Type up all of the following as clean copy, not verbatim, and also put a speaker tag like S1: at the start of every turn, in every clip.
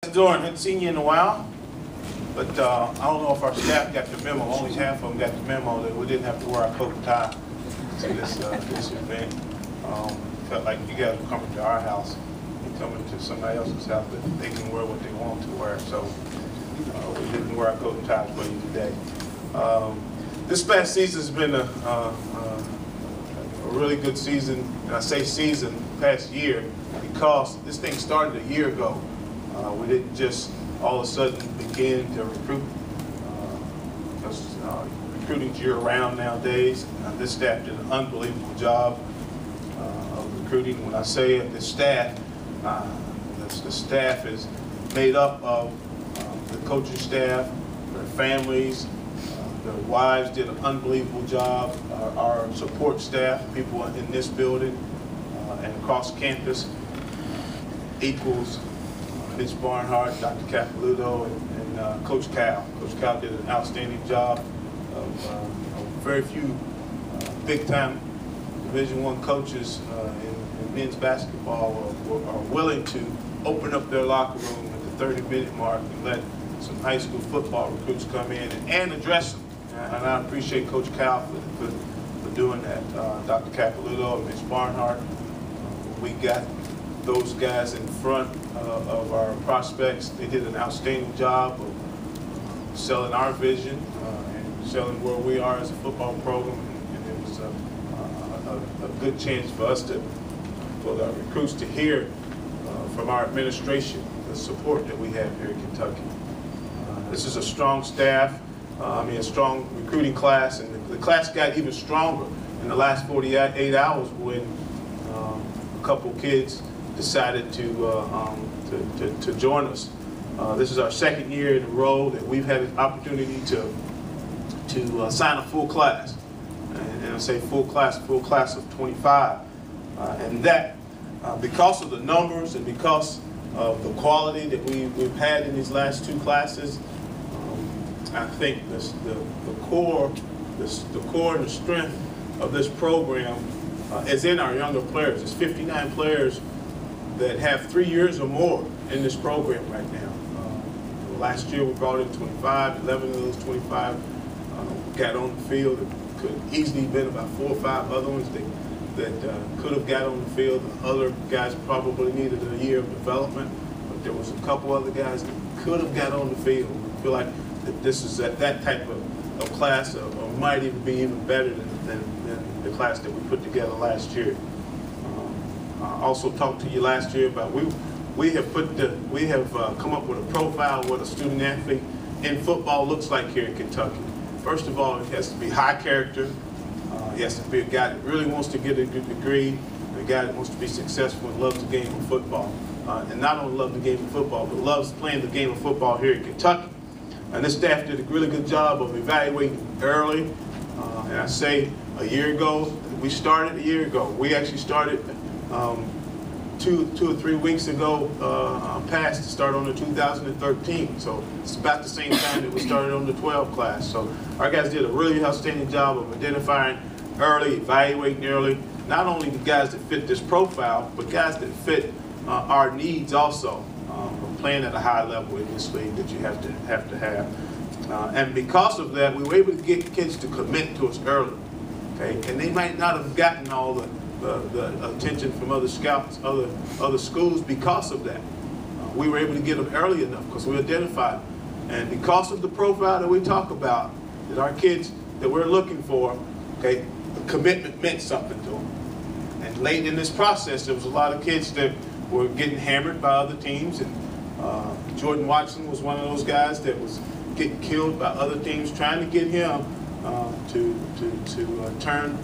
S1: Doing? Hadn't seen you in a while, but I don't know if our staff got the memo. Only half of them got the memo that we didn't have to wear our coat and tie to this event. Felt like you guys were coming to our house and coming to somebody else's house, but they can wear what they want to wear. So we didn't wear our coat and ties for you today. This past season has been a really good season, and I say season, past year, because this thing started a year ago. We didn't just all of a sudden begin to recruit, because recruiting's year-round nowadays. This staff did an unbelievable job of recruiting. When I say this staff, the staff is made up of the coaching staff, their families, their wives did an unbelievable job. Our support staff, people in this building and across campus, equals Ms. Barnhart, Dr. Capiluto, and Coach Cal. Coach Cal did an outstanding job of very few big-time Division I coaches in men's basketball are willing to open up their locker room at the 30-minute mark and let some high school football recruits come in and address them. And I appreciate Coach Cal for doing that. Dr. Capiluto and Ms. Barnhart, we got those guys in front of our prospects. They did an outstanding job of selling our vision and selling where we are as a football program. And it was a good chance for us for the recruits to hear from our administration the support that we have here in Kentucky. This is a strong staff, a strong recruiting class, and the class got even stronger in the last 48 hours when a couple kids decided to join us. This is our second year in a row that we've had an opportunity to sign a full class, and I say full class of 25, and that because of the numbers and because of the quality that we've had in these last two classes. I think the core and the strength of this program is in our younger players. There's 59 players that have 3 years or more in this program right now. Last year we brought in 25, 11 of those 25 got on the field. It could easily have been about 4 or 5 other ones that could have got on the field. The other guys probably needed a year of development, but there was a couple other guys that could have got on the field. I feel like that this is that type of class, or might even be even better than the class that we put together last year. I also talked to you last year about we have come up with a profile of what a student athlete in football looks like here in Kentucky. First of all, it has to be high character. He has to be a guy that really wants to get a good degree, a guy that wants to be successful and loves the game of football. And not only loves the game of football, but loves playing the game of football here in Kentucky. And this staff did a really good job of evaluating early. And I say a year ago, we started a year ago. We actually started 2 or 3 weeks ago past to start on the 2013. So it's about the same time that we started on the 12 class. So our guys did a really outstanding job of identifying early, evaluating early, not only the guys that fit this profile, but guys that fit our needs also. Playing at a high level in this league that you have to have. And because of that, we were able to get kids to commit to us early. Okay? And they might not have gotten all the attention from other scouts, other schools because of that. We were able to get them early enough because we identified them. And because of the profile that we talk about, that our kids that we're looking for, okay, the commitment meant something to them. And late in this process, there was a lot of kids that were getting hammered by other teams, and Jordan Watson was one of those guys that was getting killed by other teams trying to get him to turn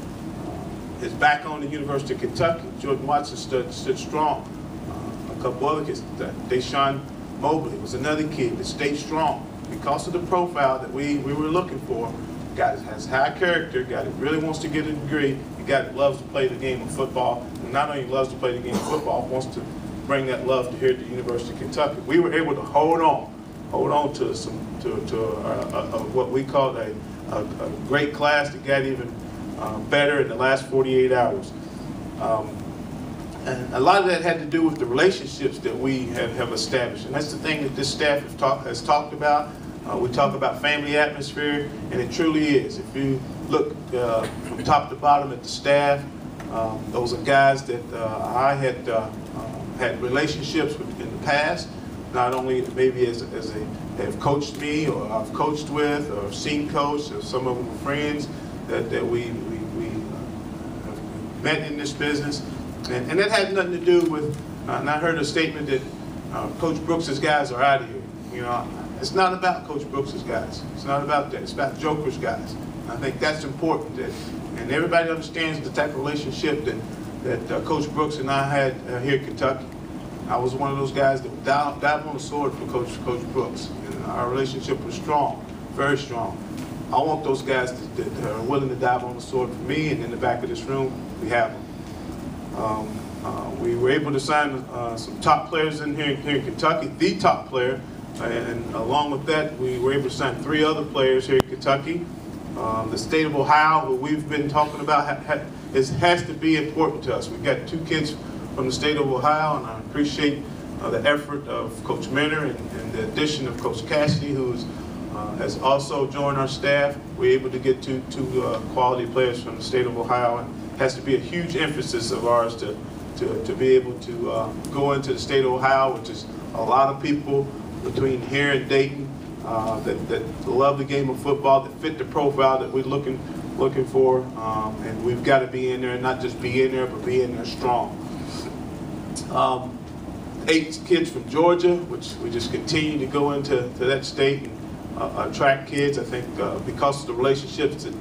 S1: his back on the University of Kentucky. Jordan Watson stood strong. A couple other kids, Deshaun Mobley was another kid that stayed strong because of the profile that we were looking for. A guy that has high character, a guy that really wants to get a degree, a guy that loves to play the game of football, and not only loves to play the game of football, wants to bring that love to here at the University of Kentucky. We were able to hold on to what we called a great class that got even better in the last 48 hours. And a lot of that had to do with the relationships that we have established. And that's the thing that this staff has talked about. We talk about family atmosphere, and it truly is. If you look from top to bottom at the staff, those are guys that I had relationships with in the past, not only maybe as they have coached me, or I've coached with, or seen coached, or some of them were friends that we have met in this business. And that had nothing to do with, and I heard a statement that Coach Brooks's guys are out of here. You know, it's not about Coach Brooks's guys. It's not about that. It's about Joker's guys. I think that's important, and everybody understands the type of relationship that Coach Brooks and I had here in Kentucky. I was one of those guys that would dive on the sword for Coach Brooks, and our relationship was strong, very strong. I want those guys that are willing to dive on the sword for me, and in the back of this room, we have them. We were able to sign some top players in here in Kentucky, the top player, and along with that, we were able to sign 3 other players here in Kentucky. The state of Ohio, what we've been talking about, has to be important to us. We've got 2 kids from the state of Ohio, and I appreciate the effort of Coach Minner and the addition of Coach Cassidy, who has also joined our staff. We're able to get two quality players from the state of Ohio, and it has to be a huge emphasis of ours to be able to go into the state of Ohio, which is a lot of people between here and Dayton that love the game of football, that fit the profile that we're looking for, and we've got to be in there, and not just be in there, but be in there strong. 8 kids from Georgia, which we just continue to go into that state and attract kids. I think because of the relationships that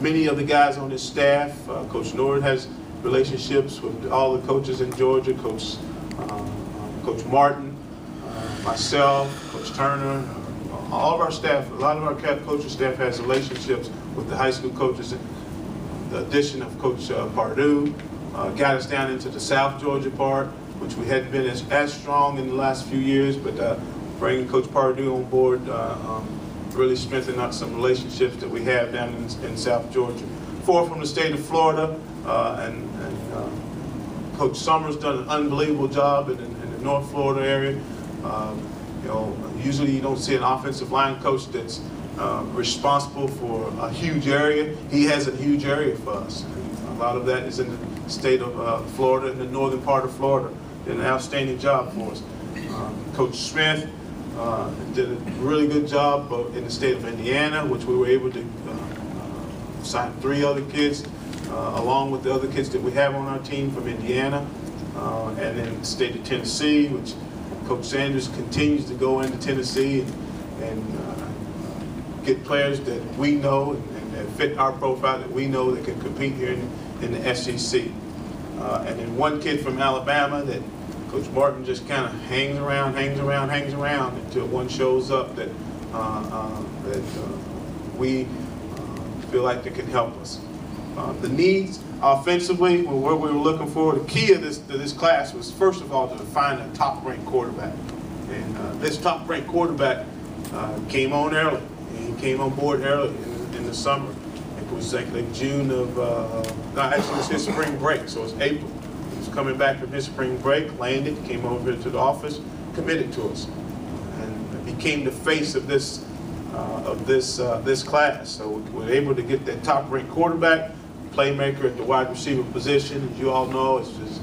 S1: many of the guys on this staff, Coach Nord has relationships with all the coaches in Georgia, Coach Martin, myself, Coach Turner, all of our staff, a lot of our coaching staff has relationships with the high school coaches. The addition of Coach Pardue got us down into the South Georgia part, which we hadn't been as strong in the last few years, but bringing Coach Pardue on board really strengthened up some relationships that we have down in South Georgia. 4 from the state of Florida, and Coach Summers done an unbelievable job in the North Florida area. You know, usually you don't see an offensive line coach that's responsible for a huge area. He has a huge area for us. And a lot of that is in the state of Florida, in the northern part of Florida. Did an outstanding job for us. Coach Smith did a really good job in the state of Indiana, which we were able to sign 3 other kids, along with the other kids that we have on our team from Indiana, and then the state of Tennessee, which Coach Sanders continues to go into Tennessee and get players that we know and that fit our profile, that we know that can compete here in the SEC. And then 1 kid from Alabama that Coach Martin just kind of hangs around until one shows up that we feel like that can help us. The needs offensively, where we were looking for, the key of this class was, first of all, to find a top-ranked quarterback. And this top-ranked quarterback came on early. He came on board early in the summer. It was like June of, no, actually it was his spring break, so it was April. He was coming back from his spring break, landed, came over here to the office, committed to us, and became the face of this class. So we were able to get that top-ranked quarterback, playmaker at the wide receiver position. As you all know, it's just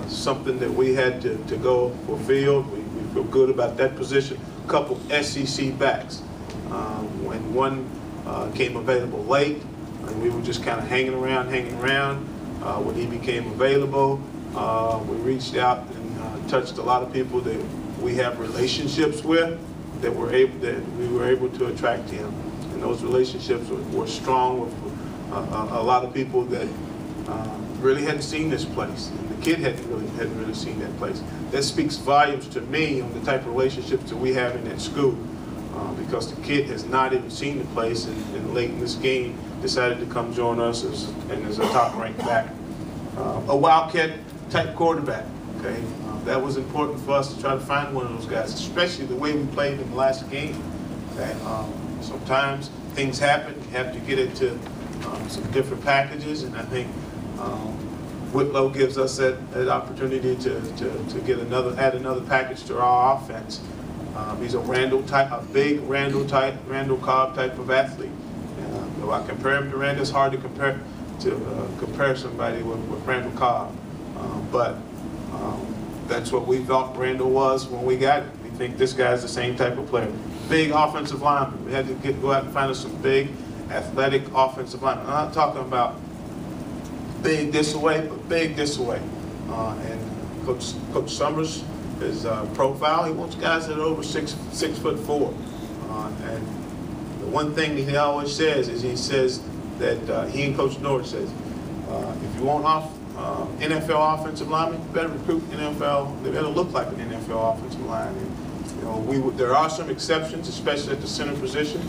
S1: something that we had to go fulfill. We feel good about that position. A couple SEC backs. When one came available late, and we were just kind of hanging around. When he became available, we reached out and touched a lot of people that we have relationships with, that we were able to attract him. And those relationships were strong with a lot of people that really hadn't seen this place, and the kid hadn't really seen that place. That speaks volumes to me on the type of relationships that we have in that school, because the kid has not even seen the place, and late in this game decided to come join us as a top-ranked back, a Wildcat type quarterback. Okay, that was important for us to try to find one of those guys, especially the way we played in the last game. Okay, sometimes things happen. You have to get into some different packages, and I think Whitlow gives us that opportunity to add another package to our offense. He's a big Randall Cobb type of athlete. If I compare him to Randall, it's hard to compare somebody with Randall Cobb. But that's what we thought Randall was when we got him. We think this guy's the same type of player. Big offensive lineman. We had to go out and find us some big, athletic offensive linemen. I'm not talking about big this way, but big this way. And Coach Summers, his profile, he wants guys that are over 6'4". And the one thing he always says is that he and Coach North says, if you want NFL offensive linemen, you better recruit NFL. They better look like an NFL offensive line. And, there are some exceptions, especially at the center position.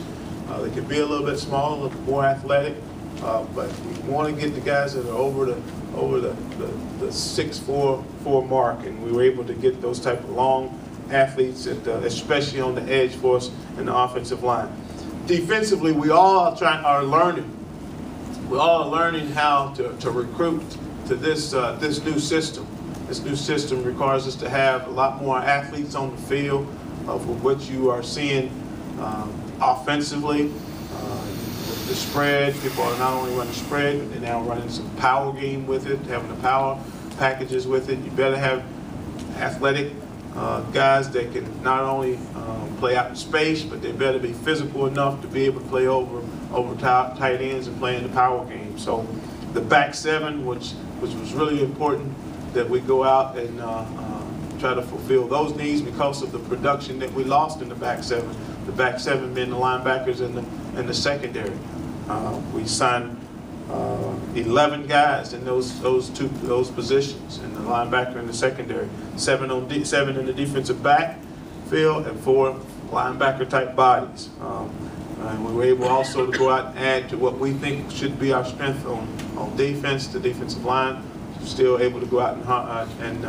S1: They could be a little bit smaller, a little bit more athletic, but we want to get the guys that are over the 6'4" mark, and we were able to get those type of long athletes, especially on the edge for us in the offensive line. Defensively, we all are learning. We all are learning how to recruit to this new system. This new system requires us to have a lot more athletes on the field for what you are seeing offensively. With the spread, people are not only running spread, but they're now running some power game with it, having the power packages with it. You better have athletic guys that can not only play out in space, but they better be physical enough to be able to play over tight ends and play in the power game. So the back seven, which was really important, that we go out and try to fulfill those needs because of the production that we lost in the back seven. The back seven being the linebackers and the secondary. We signed 11 guys in those positions, in the linebacker and the secondary. 7 in the defensive backfield and 4 linebacker type bodies. And we were able also to go out and add to what we think should be our strength on defense, the defensive line. Still able to go out and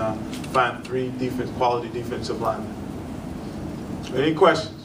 S1: find 3 quality defensive linemen. Any questions?